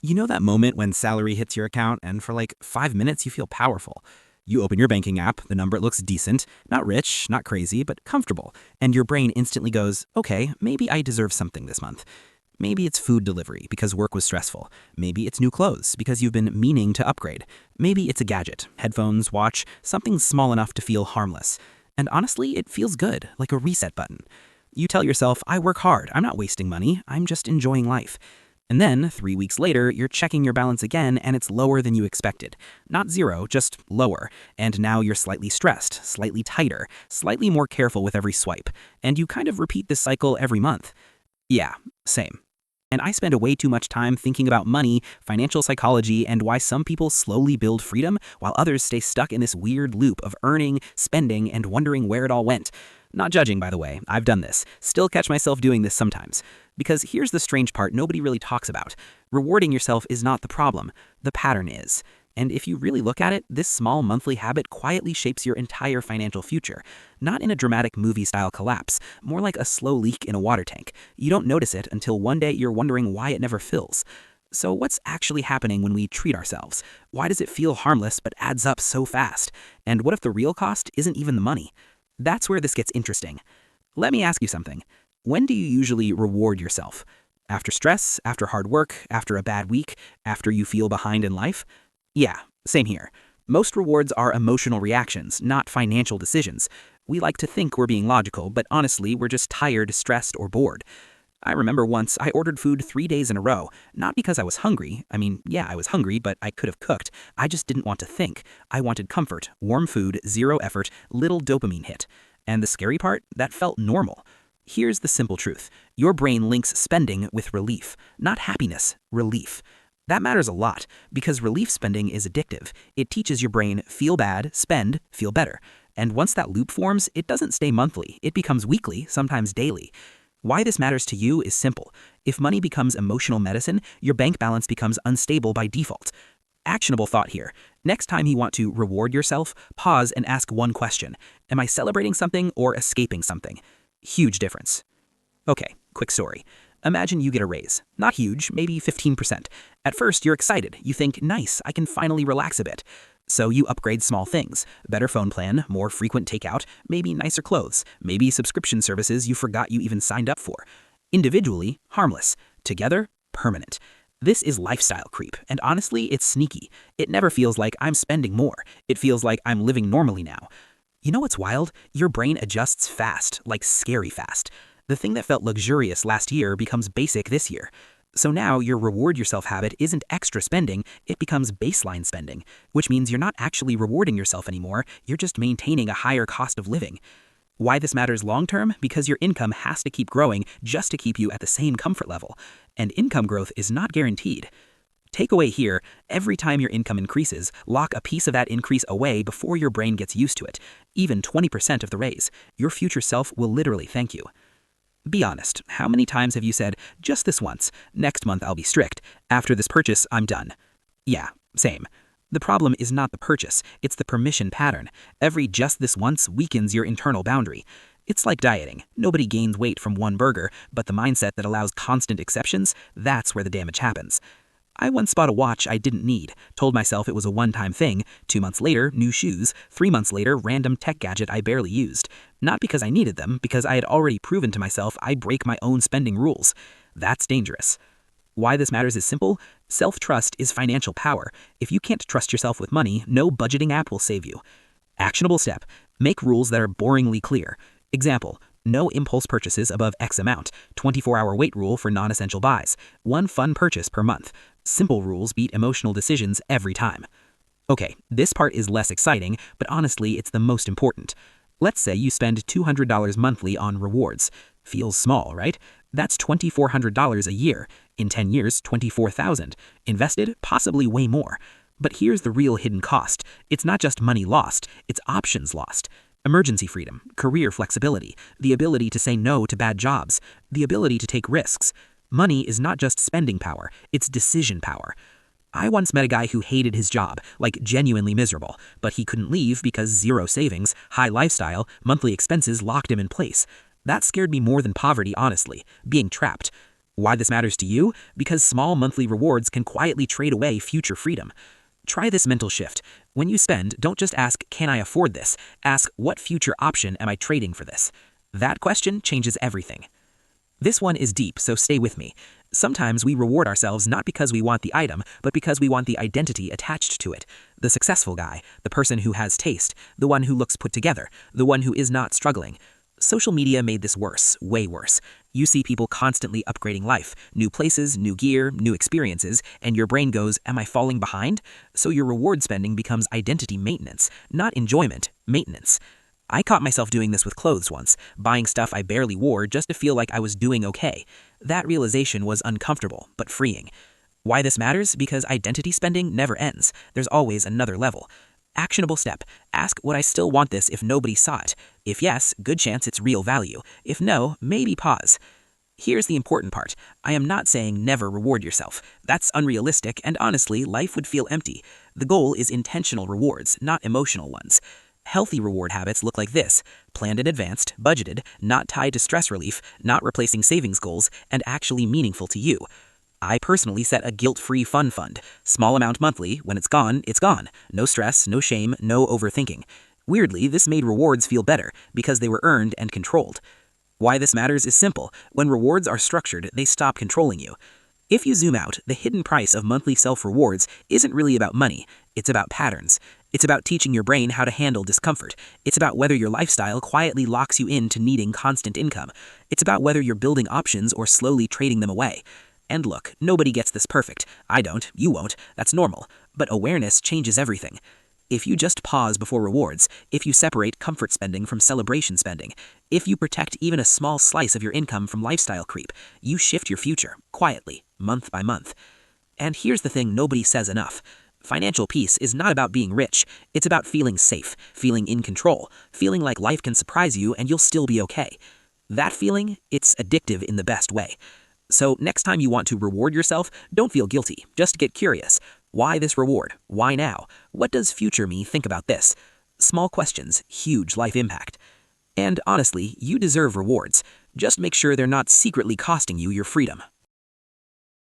You know that moment when salary hits your account and for like 5 minutes you feel powerful? You open your banking app, the number looks decent, not rich, not crazy, but comfortable, and your brain instantly goes, okay, maybe I deserve something this month. Maybe it's food delivery because work was stressful. Maybe it's new clothes because you've been meaning to upgrade. Maybe it's a gadget, headphones, watch, something small enough to feel harmless. And honestly, it feels good, like a reset button. You tell yourself, I work hard, I'm not wasting money, I'm just enjoying life. And then, 3 weeks later, you're checking your balance again and it's lower than you expected. Not zero, just lower. And now you're slightly stressed, slightly tighter, slightly more careful with every swipe. And you kind of repeat this cycle every month. Yeah, same. And I spend way too much time thinking about money, financial psychology, and why some people slowly build freedom while others stay stuck in this weird loop of earning, spending, and wondering where it all went. Not judging, by the way, I've done this. Still catch myself doing this sometimes. Because here's the strange part nobody really talks about. Rewarding yourself is not the problem. The pattern is. And if you really look at it, this small monthly habit quietly shapes your entire financial future. Not in a dramatic movie-style collapse, more like a slow leak in a water tank. You don't notice it until one day you're wondering why it never fills. So what's actually happening when we treat ourselves? Why does it feel harmless but adds up so fast? And what if the real cost isn't even the money? That's where this gets interesting. Let me ask you something. When do you usually reward yourself? After stress, after hard work, after a bad week, after you feel behind in life? Yeah, same here. Most rewards are emotional reactions, not financial decisions. We like to think we're being logical, but honestly, we're just tired, stressed, or bored. I remember once I ordered food 3 days in a row, not because I was hungry. I mean, yeah, I was hungry, but I could have cooked. I just didn't want to think. I wanted comfort, warm food, zero effort, little dopamine hit. And the scary part, that felt normal. Here's the simple truth. Your brain links spending with relief, not happiness, relief. That matters a lot because relief spending is addictive. It teaches your brain feel bad, spend, feel better. And once that loop forms, it doesn't stay monthly. It becomes weekly, sometimes daily. Why this matters to you is simple. If money becomes emotional medicine, your bank balance becomes unstable by default. Actionable thought here. Next time you want to reward yourself, pause and ask one question. Am I celebrating something or escaping something? Huge difference. Okay, quick story. Imagine you get a raise. Not huge, maybe 15%. At first, you're excited. You think, nice, I can finally relax a bit. So you upgrade small things. Better phone plan, more frequent takeout, maybe nicer clothes, maybe subscription services you forgot you even signed up for. Individually, harmless. Together, permanent. This is lifestyle creep, and honestly, it's sneaky. It never feels like I'm spending more. It feels like I'm living normally now. You know what's wild? Your brain adjusts fast, like scary fast. The thing that felt luxurious last year becomes basic this year. So now your reward yourself habit isn't extra spending, it becomes baseline spending, which means you're not actually rewarding yourself anymore, you're just maintaining a higher cost of living. Why this matters long term? Because your income has to keep growing just to keep you at the same comfort level. And income growth is not guaranteed. Takeaway here, every time your income increases, lock a piece of that increase away before your brain gets used to it. Even 20% of the raise. Your future self will literally thank you. Be honest, how many times have you said, just this once, next month I'll be strict, after this purchase I'm done? Yeah, same. The problem is not the purchase, it's the permission pattern. Every just this once weakens your internal boundary. It's like dieting. Nobody gains weight from one burger, but the mindset that allows constant exceptions, that's where the damage happens. I once bought a watch I didn't need, told myself it was a one-time thing. 2 months later, new shoes. 3 months later, random tech gadget I barely used. Not because I needed them, because I had already proven to myself I break my own spending rules. That's dangerous. Why this matters is simple. Self-trust is financial power. If you can't trust yourself with money, no budgeting app will save you. Actionable step. Make rules that are boringly clear. Example. No impulse purchases above X amount. 24-hour wait rule for non-essential buys. One fun purchase per month. Simple rules beat emotional decisions every time. Okay, this part is less exciting, but honestly, it's the most important. Let's say you spend $200 monthly on rewards. Feels small, right? That's $2,400 a year. In 10 years, $24,000. Invested, possibly way more. But here's the real hidden cost. It's not just money lost, it's options lost. Emergency freedom, career flexibility, the ability to say no to bad jobs, the ability to take risks. Money is not just spending power, it's decision power. I once met a guy who hated his job, like genuinely miserable, but he couldn't leave because zero savings, high lifestyle, monthly expenses locked him in place. That scared me more than poverty, honestly, being trapped. Why this matters to you? Because small monthly rewards can quietly trade away future freedom. Try this mental shift. When you spend, don't just ask, can I afford this? Ask, what future option am I trading for this? That question changes everything. This one is deep, so stay with me. Sometimes we reward ourselves not because we want the item, but because we want the identity attached to it. The successful guy, the person who has taste, the one who looks put together, the one who is not struggling. Social media made this worse, way worse. You see people constantly upgrading life, new places, new gear, new experiences, and your brain goes, am I falling behind? So your reward spending becomes identity maintenance, not enjoyment, maintenance. I caught myself doing this with clothes once, buying stuff I barely wore just to feel like I was doing okay. That realization was uncomfortable, but freeing. Why this matters? Because identity spending never ends. There's always another level. Actionable step. Ask, would I still want this if nobody saw it? If yes, good chance it's real value. If no, maybe pause. Here's the important part. I am not saying never reward yourself. That's unrealistic, and honestly, life would feel empty. The goal is intentional rewards, not emotional ones. Healthy reward habits look like this: planned in advance, budgeted, not tied to stress relief, not replacing savings goals, and actually meaningful to you. I personally set a guilt-free fun fund. Small amount monthly. When it's gone, it's gone. No stress, no shame, no overthinking. Weirdly, this made rewards feel better because they were earned and controlled. Why this matters is simple. When rewards are structured, they stop controlling you. If you zoom out, the hidden price of monthly self-rewards isn't really about money. It's about patterns. It's about teaching your brain how to handle discomfort. It's about whether your lifestyle quietly locks you into needing constant income. It's about whether you're building options or slowly trading them away. And look, nobody gets this perfect. I don't, you won't, that's normal. But awareness changes everything. If you just pause before rewards, if you separate comfort spending from celebration spending, if you protect even a small slice of your income from lifestyle creep, you shift your future, quietly, month by month. And here's the thing nobody says enough. Financial peace is not about being rich. It's about feeling safe, feeling in control, feeling like life can surprise you and you'll still be okay. That feeling, it's addictive in the best way. So next time you want to reward yourself, don't feel guilty. Just get curious. Why this reward? Why now? What does future me think about this? Small questions, huge life impact. And honestly, you deserve rewards. Just make sure they're not secretly costing you your freedom.